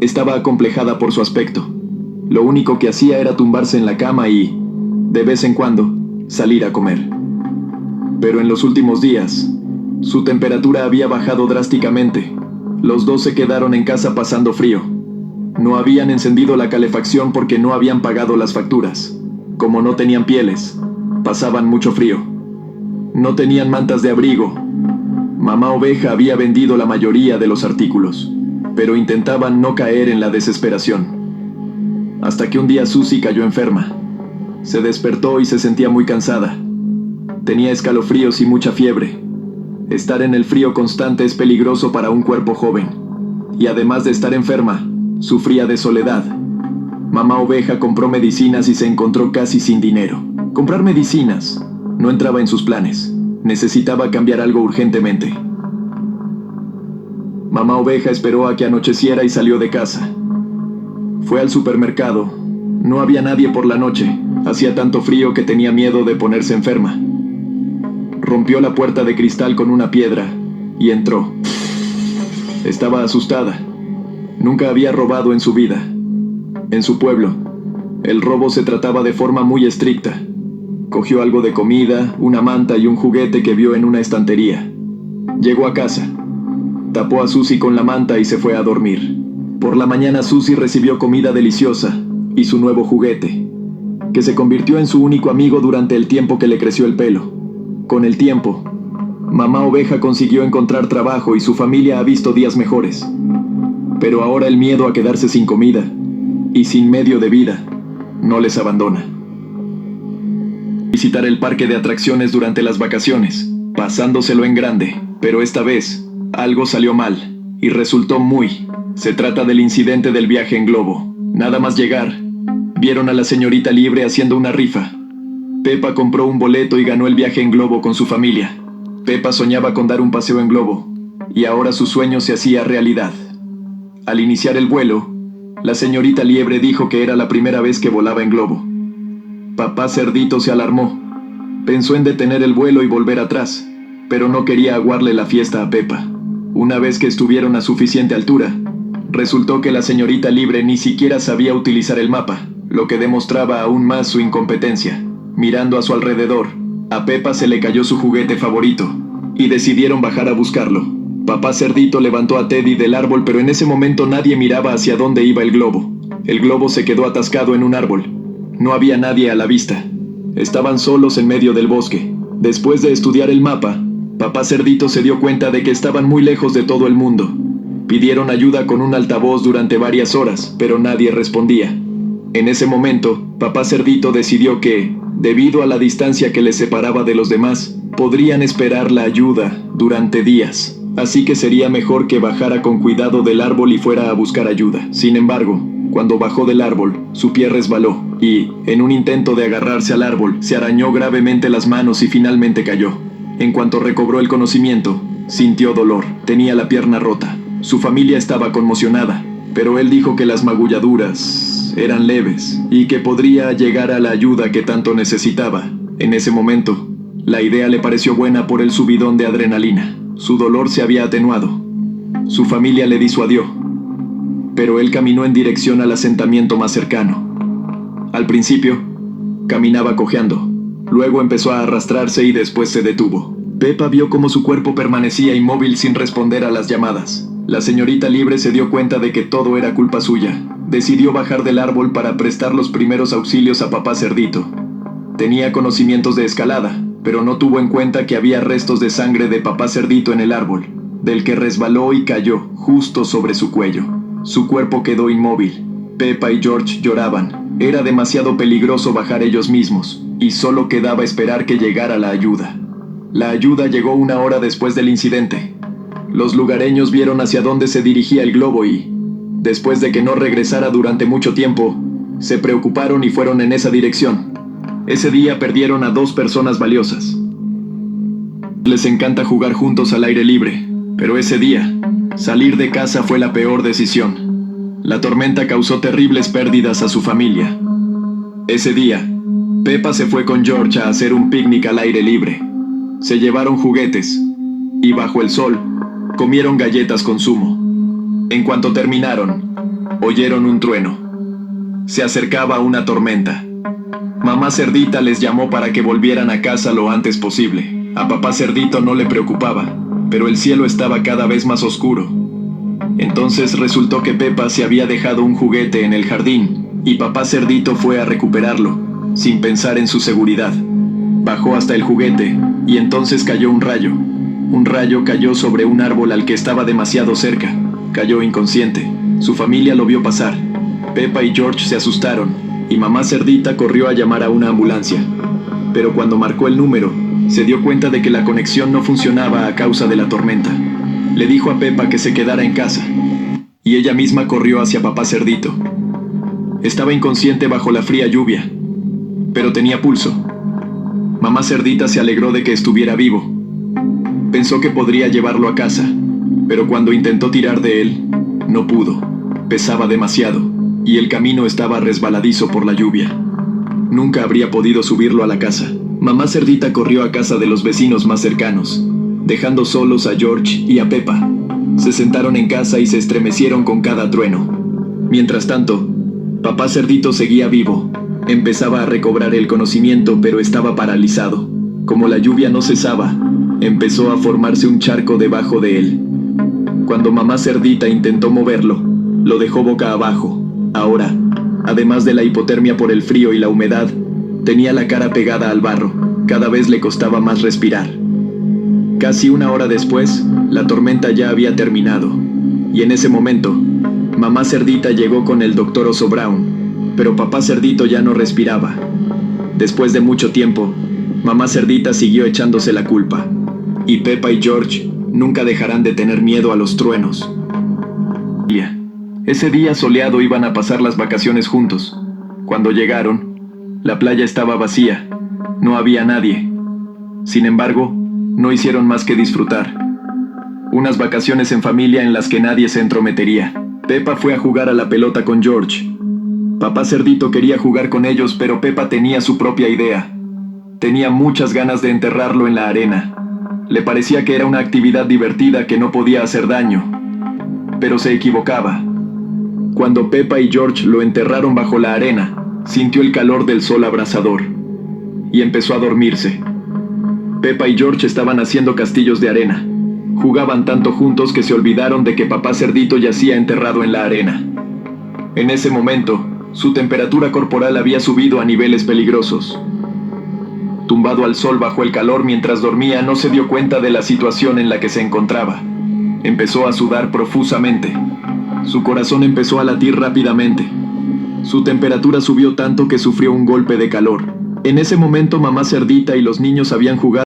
Estaba acomplejada por su aspecto. Lo único que hacía era tumbarse en la cama y, de vez en cuando, salir a comer. Pero en los últimos días, su temperatura había bajado drásticamente. Los dos se quedaron en casa pasando frío. No habían encendido la calefacción porque no habían pagado las facturas. Como no tenían pieles, pasaban mucho frío. No tenían mantas de abrigo. Mamá Oveja había vendido la mayoría de los artículos, pero intentaban no caer en la desesperación. Hasta que un día Susie cayó enferma. Se despertó y se sentía muy cansada. Tenía escalofríos y mucha fiebre. Estar en el frío constante es peligroso para un cuerpo joven. Y además de estar enferma, sufría de soledad. Mamá Oveja compró medicinas y se encontró casi sin dinero. Comprar medicinas no entraba en sus planes. Necesitaba cambiar algo urgentemente. Mamá Oveja esperó a que anocheciera y salió de casa. Fue al supermercado. No había nadie por la noche. Hacía tanto frío que tenía miedo de ponerse enferma. Rompió la puerta de cristal con una piedra y entró. Estaba asustada. Nunca había robado en su vida. En su pueblo, el robo se trataba de forma muy estricta. Cogió algo de comida, una manta y un juguete que vio en una estantería. Llegó a casa. Tapó a Susie con la manta y se fue a dormir. Por la mañana Susie recibió comida deliciosa y su nuevo juguete, que se convirtió en su único amigo durante el tiempo que le creció el pelo. Con el tiempo, Mamá Oveja consiguió encontrar trabajo y su familia ha visto días mejores. Pero ahora el miedo a quedarse sin comida y sin medio de vida no les abandona. Visitar el parque de atracciones durante las vacaciones, pasándoselo en grande, pero esta vez algo salió mal y resultó muy. Se trata del incidente del viaje en globo. Nada más llegar, vieron a la señorita Liebre haciendo una rifa. Pepa compró un boleto y ganó el viaje en globo con su familia. Pepa soñaba con dar un paseo en globo, y ahora su sueño se hacía realidad. Al iniciar el vuelo, la señorita Liebre dijo que era la primera vez que volaba en globo. Papá Cerdito se alarmó. Pensó en detener el vuelo y volver atrás, pero no quería aguarle la fiesta a Pepa. Una vez que estuvieron a suficiente altura, resultó que la señorita Liebre ni siquiera sabía utilizar el mapa, lo que demostraba aún más su incompetencia. Mirando a su alrededor, a Pepa se le cayó su juguete favorito, y decidieron bajar a buscarlo. Papá Cerdito levantó a Teddy del árbol, pero en ese momento nadie miraba hacia dónde iba el globo. El globo se quedó atascado en un árbol. No había nadie a la vista. Estaban solos en medio del bosque. Después de estudiar el mapa, Papá Cerdito se dio cuenta de que estaban muy lejos de todo el mundo. Pidieron ayuda con un altavoz durante varias horas, pero nadie respondía. En ese momento, Papá Cerdito decidió que, debido a la distancia que les separaba de los demás, podrían esperar la ayuda durante días. Así que sería mejor que bajara con cuidado del árbol y fuera a buscar ayuda. Sin embargo, cuando bajó del árbol, su pie resbaló y, en un intento de agarrarse al árbol, se arañó gravemente las manos y finalmente cayó. En cuanto recobró el conocimiento, sintió dolor. Tenía la pierna rota. Su familia estaba conmocionada, pero él dijo que las magulladuras eran leves y que podría llegar a la ayuda que tanto necesitaba. En ese momento, la idea le pareció buena por el subidón de adrenalina. Su dolor se había atenuado. Su familia le disuadió, pero él caminó en dirección al asentamiento más cercano. Al principio, caminaba cojeando. Luego empezó a arrastrarse y después se detuvo. Pepa vio cómo su cuerpo permanecía inmóvil sin responder a las llamadas. La señorita Liebre se dio cuenta de que todo era culpa suya. Decidió bajar del árbol para prestar los primeros auxilios a Papá Cerdito. Tenía conocimientos de escalada, pero no tuvo en cuenta que había restos de sangre de Papá Cerdito en el árbol, del que resbaló y cayó justo sobre su cuello. Su cuerpo quedó inmóvil. Pepa y George lloraban. Era demasiado peligroso bajar ellos mismos, y solo quedaba esperar que llegara la ayuda. La ayuda llegó 1 hora después del incidente. Los lugareños vieron hacia dónde se dirigía el globo y, después de que no regresara durante mucho tiempo, se preocuparon y fueron en esa dirección. Ese día perdieron a 2 personas valiosas. Les encanta jugar juntos al aire libre, pero ese día, salir de casa fue la peor decisión. La tormenta causó terribles pérdidas a su familia. Ese día, Pepa se fue con George a hacer un picnic al aire libre. Se llevaron juguetes, y bajo el sol, comieron galletas con zumo. En cuanto terminaron, oyeron un trueno. Se acercaba una tormenta. Mamá Cerdita les llamó para que volvieran a casa lo antes posible. A papá Cerdito no le preocupaba, pero el cielo estaba cada vez más oscuro. Entonces resultó que Pepa se había dejado un juguete en el jardín, y papá Cerdito fue a recuperarlo, sin pensar en su seguridad. Bajó hasta el juguete, y entonces cayó un rayo. Un rayo cayó sobre un árbol al que estaba demasiado cerca. Cayó inconsciente. Su familia lo vio pasar. Pepa y George se asustaron, y mamá Cerdita corrió a llamar a una ambulancia. Pero cuando marcó el número, se dio cuenta de que la conexión no funcionaba a causa de la tormenta. Le dijo a Pepa que se quedara en casa, y ella misma corrió hacia papá Cerdito. Estaba inconsciente bajo la fría lluvia, pero tenía pulso. Mamá Cerdita se alegró de que estuviera vivo. Pensó que podría llevarlo a casa, pero cuando intentó tirar de él, no pudo. Pesaba demasiado, y el camino estaba resbaladizo por la lluvia. Nunca habría podido subirlo a la casa. Mamá Cerdita corrió a casa de los vecinos más cercanos, dejando solos a George y a Pepa. Se sentaron en casa y se estremecieron con cada trueno. Mientras tanto, papá Cerdito seguía vivo. Empezaba a recobrar el conocimiento, pero estaba paralizado. Como la lluvia no cesaba, empezó a formarse un charco debajo de él. Cuando mamá Cerdita intentó moverlo, lo dejó boca abajo. Ahora, además de la hipotermia por el frío y la humedad, tenía la cara pegada al barro. Cada vez le costaba más respirar. Casi una hora después, la tormenta ya había terminado. Y en ese momento, mamá Cerdita llegó con el doctor Oso Brown, pero papá Cerdito ya no respiraba. Después de mucho tiempo, mamá Cerdita siguió echándose la culpa. Y Pepa y George nunca dejarán de tener miedo a los truenos. Ese día soleado iban a pasar las vacaciones juntos. Cuando llegaron, la playa estaba vacía. No había nadie. Sin embargo, no hicieron más que disfrutar. Unas vacaciones en familia en las que nadie se entrometería. Pepa fue a jugar a la pelota con George. Papá Cerdito quería jugar con ellos, pero Pepa tenía su propia idea. Tenía muchas ganas de enterrarlo en la arena. Le parecía que era una actividad divertida que no podía hacer daño. Pero se equivocaba. Cuando Pepa y George lo enterraron bajo la arena, sintió el calor del sol abrasador y empezó a dormirse. Pepa y George estaban haciendo castillos de arena. Jugaban tanto juntos que se olvidaron de que papá Cerdito yacía enterrado en la arena. En ese momento, su temperatura corporal había subido a niveles peligrosos. Tumbado al sol bajo el calor mientras dormía, no se dio cuenta de la situación en la que se encontraba. Empezó a sudar profusamente. Su corazón empezó a latir rápidamente. Su temperatura subió tanto que sufrió un golpe de calor. En ese momento, mamá Cerdita y los niños habían jugado